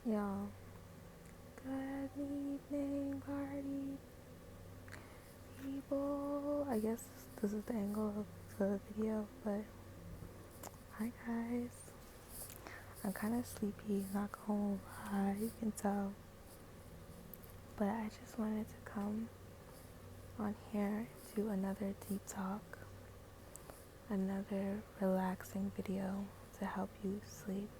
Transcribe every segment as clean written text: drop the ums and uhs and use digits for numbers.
Y'all, good evening, party people. I guess this is the angle of the video, but hi guys. I'm kind of sleepy, not gonna lie, you can tell. But I just wanted to come on here and do another deep talk, another relaxing video to help you sleep.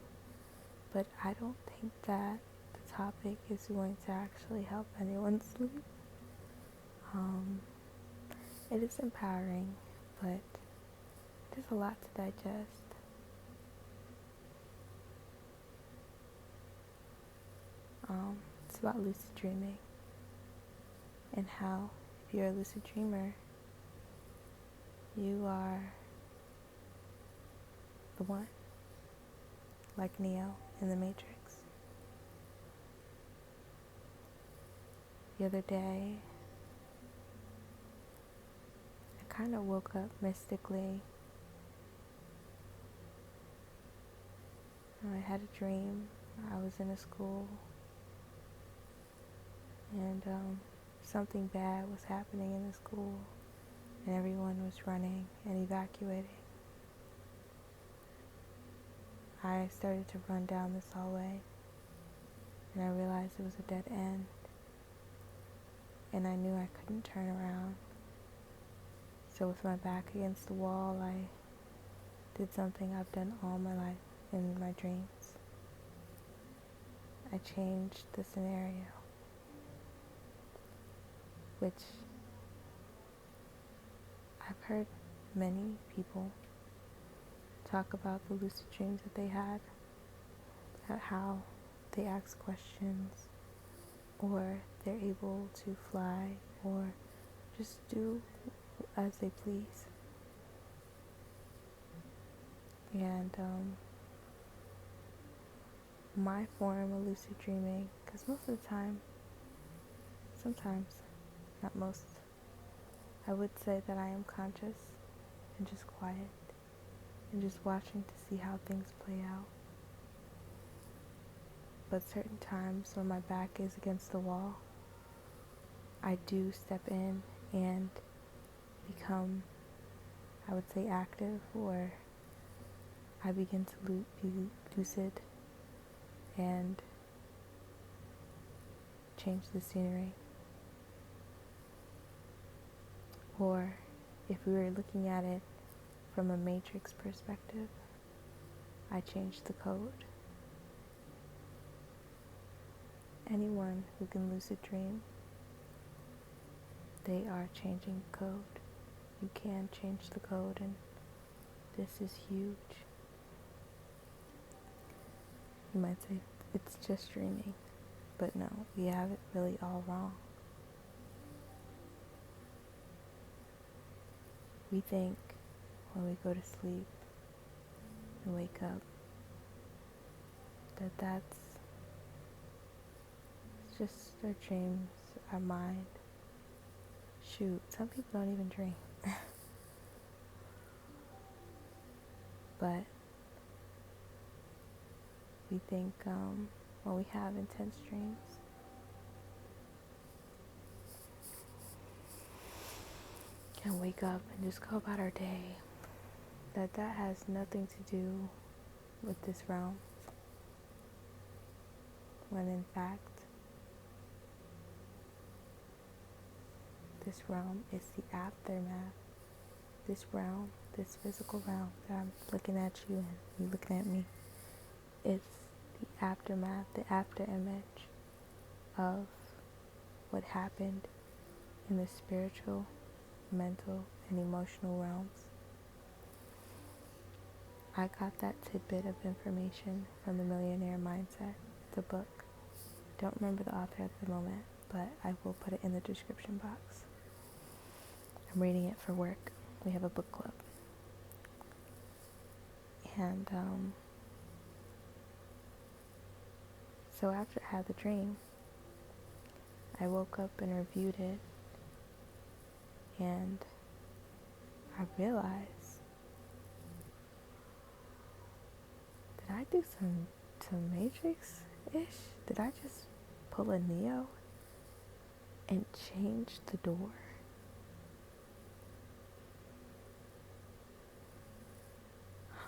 But I don't think that the topic is going to actually help anyone sleep. It is empowering, but there's a lot to digest. It's about lucid dreaming and how, if you're a lucid dreamer, you are the one, like Neo in the Matrix. The other day, I kind of woke up mystically. I had a dream. I was in a school, and something bad was happening in the school, and everyone was running and evacuating. I started to run down this hallway, and I realized it was a dead end, and I knew I couldn't turn around. So with my back against the wall, I did something I've done all my life in my dreams. I changed the scenario, which I've heard many people talk about the lucid dreams that they had, about how they ask questions, or they're able to fly, or just do as they please. And my form of lucid dreaming, because most of the time, sometimes, not most, I would say that I am conscious and just quiet and just watching to see how things play out. But certain times when my back is against the wall, I do step in and become, I would say, active, or I begin to be lucid and change the scenery. Or if we were looking at it from a matrix perspective, I change the code. Anyone who can lucid dream, they are changing the code. You can change the code, and this is huge. You might say it's just dreaming, but no, we have it really all wrong. We think when we go to sleep and wake up that that's just our dreams, our mind. Shoot, some people don't even dream. But we think when we have intense dreams, and wake up and just go about our day, that has nothing to do with this realm, when in fact this realm is the aftermath. This realm, this physical realm that I'm looking at you and you looking at me, it's the aftermath, the after image of what happened in the spiritual, mental, and emotional realms. I got that tidbit of information from The Millionaire Mindset, the book. Don't remember the author at the moment, but I will put it in the description box. I'm reading it for work. We have a book club. And so after I had the dream, I woke up and reviewed it, and I realized, did I do some Matrix Ish. Did I just pull a Neo and change the door?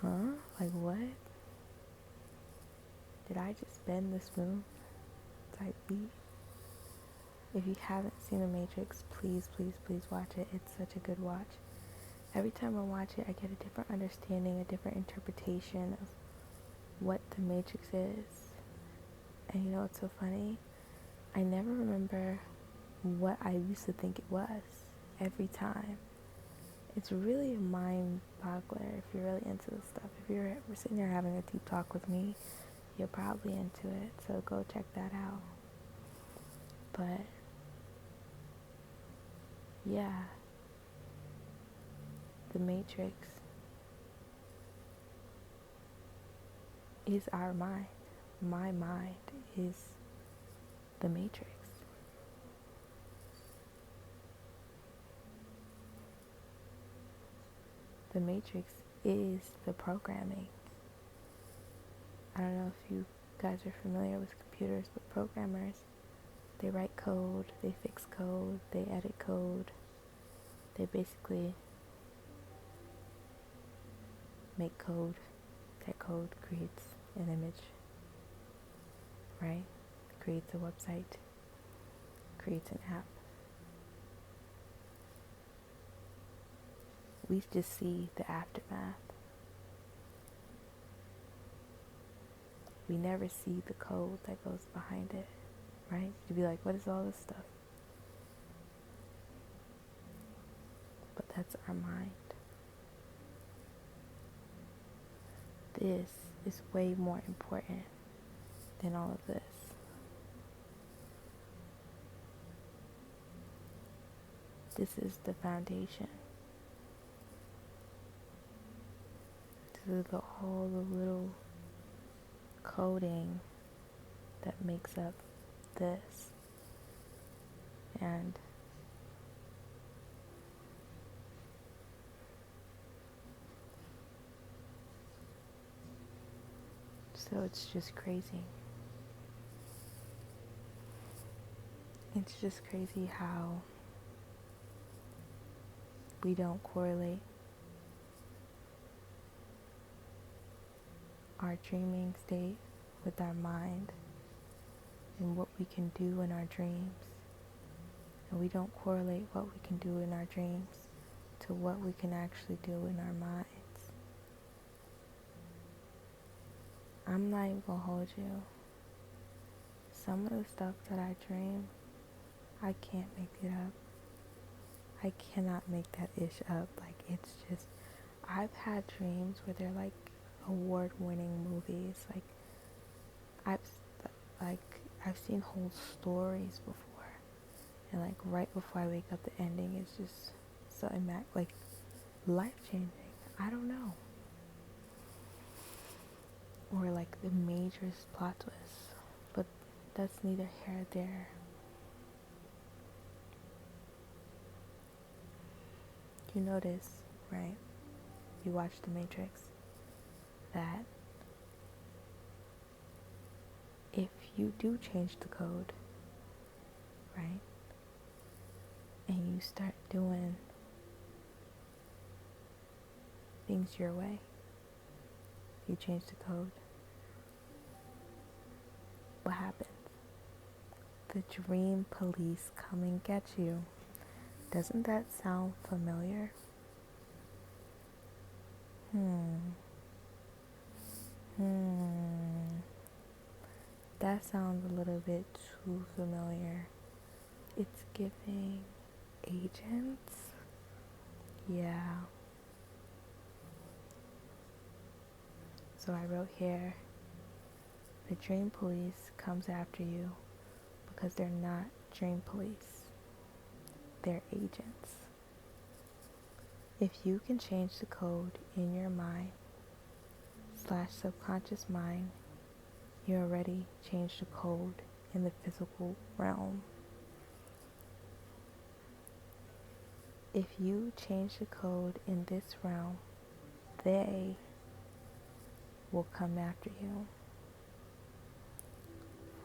Huh? Like what? Did I just bend the spoon? Type beat. If you haven't seen The Matrix, please, please, please watch it. It's such a good watch. Every time I watch it, I get a different understanding, a different interpretation of what The Matrix is. And you know what's so funny? I never remember what I used to think it was every time. It's really a mind boggler if you're really into this stuff. If you're sitting here having a deep talk with me, you're probably into it. So go check that out. But yeah, The Matrix is our mind. My mind is The Matrix. The Matrix is the programming. I don't know if you guys are familiar with computers, but programmers, they write code, they fix code, they edit code. They basically make code. That code creates an image, right? Creates a website, creates an app. We just see the aftermath. We never see the code that goes behind it, right? You'd be like, what is all this stuff? But that's our mind. This is way more important than all of this. This is the foundation. This is all the little coding that makes up this. And so it's just crazy. It's just crazy how we don't correlate our dreaming state with our mind and what we can do in our dreams. And we don't correlate what we can do in our dreams to what we can actually do in our minds. I'm not even gonna hold you. Some of the stuff that I dream, I can't make it up. I cannot make that ish up. Like, it's just, I've had dreams where they're like award-winning movies. I've seen whole stories before, and like right before I wake up, the ending is just so like life-changing. I don't know. Or like the major plot twist, but that's neither here nor there. You notice, right? You watch The Matrix, that if you do change the code, right, and you start doing things your way, you change the code, what happens? The dream police come and get you. Doesn't that sound familiar? That sounds a little bit too familiar. It's giving agents? Yeah. So I wrote here, the dream police comes after you because they're not dream police. They're agents. If you can change the code in your mind / subconscious mind, you already changed the code in the physical realm. If you change the code in this realm, they will come after you.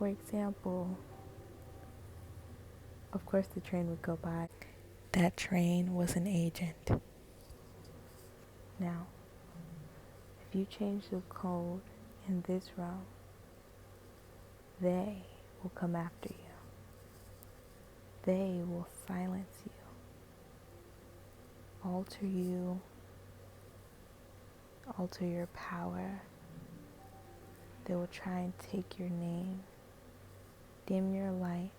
for example, of course the train would go by. That train was an agent. Now, if you change the code in this realm, they will come after you. They will silence you, alter you, alter your power. They will try and take your name, dim your light,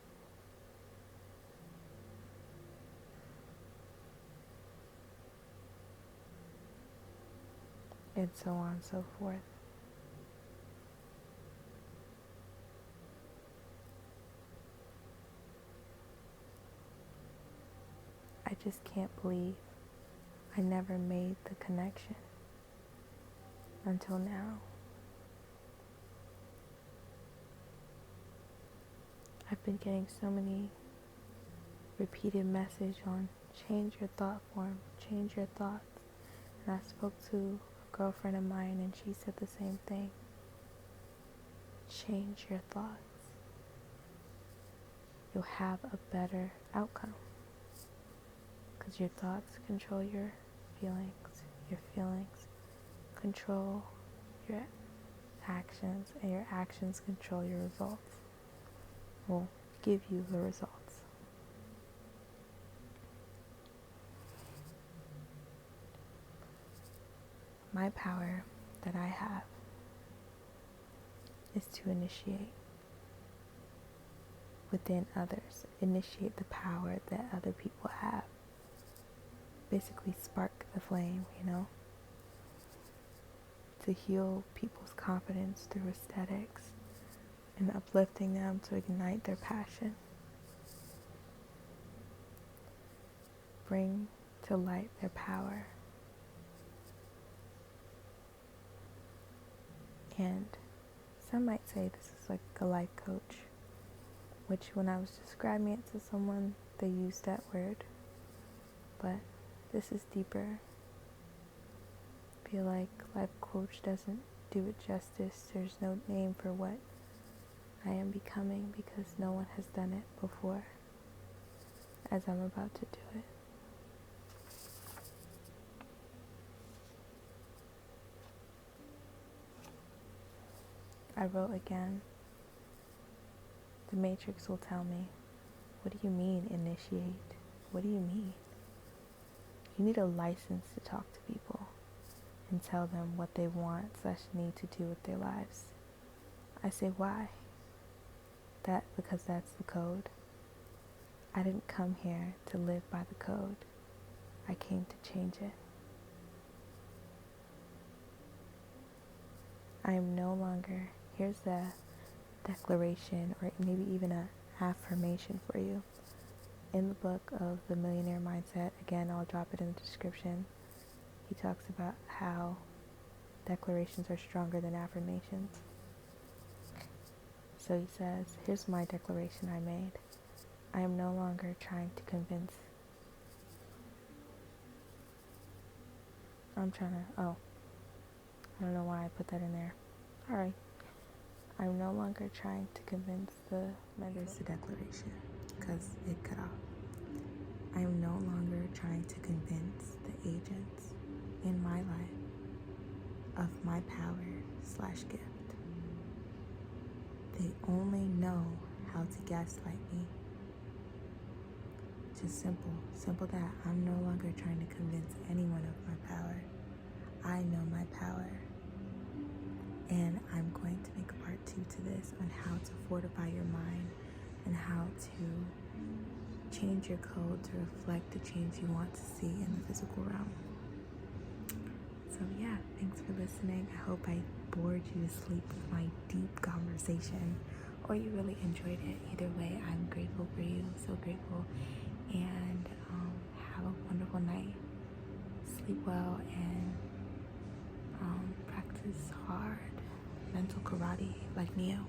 and so on and so forth. I just can't believe I never made the connection until now. I've been getting so many repeated messages on change your thought form, change your thoughts. And I spoke to a girlfriend of mine and she said the same thing. Change your thoughts. You'll have a better outcome. Because your thoughts control your feelings control your actions, and your actions control your results. Will give you the results. My power that I have is to initiate within others, initiate the power that other people have. Basically spark the flame, to heal people's confidence through aesthetics and uplifting them to ignite their passion. Bring to light their power. And some might say this is like a life coach, which when I was describing it to someone, they used that word. But this is deeper. I feel like life coach doesn't do it justice. There's no name for what I am becoming because no one has done it before as I'm about to do it. I wrote again. The Matrix will tell me, what do you mean initiate? What do you mean? You need a license to talk to people and tell them what they want / need to do with their lives. I say, why? Because that's the code. I didn't come here to live by the code. I came to change it. I am no longer, here's the declaration or maybe even an affirmation for you. In the book of The Millionaire Mindset, again, I'll drop it in the description, he talks about how declarations are stronger than affirmations. So he says, here's my declaration I made. I am no longer trying to convince. I don't know why I put that in there. Alright. I'm no longer trying to convince the members. The declaration, because it cut off. I am no longer trying to convince the agents in my life of my power / gift. They only know how to gaslight me. Just simple that. I'm no longer trying to convince anyone of my power. I know my power. And I'm going to make a part 2 to this on how to fortify your mind and how to change your code to reflect the change you want to see in the physical realm. So yeah, thanks for listening. I hope I bored you to sleep with my deep conversation, or you really enjoyed it. Either way, I'm grateful for you, so grateful. And have a wonderful night. Sleep well and practice hard mental karate like Neo.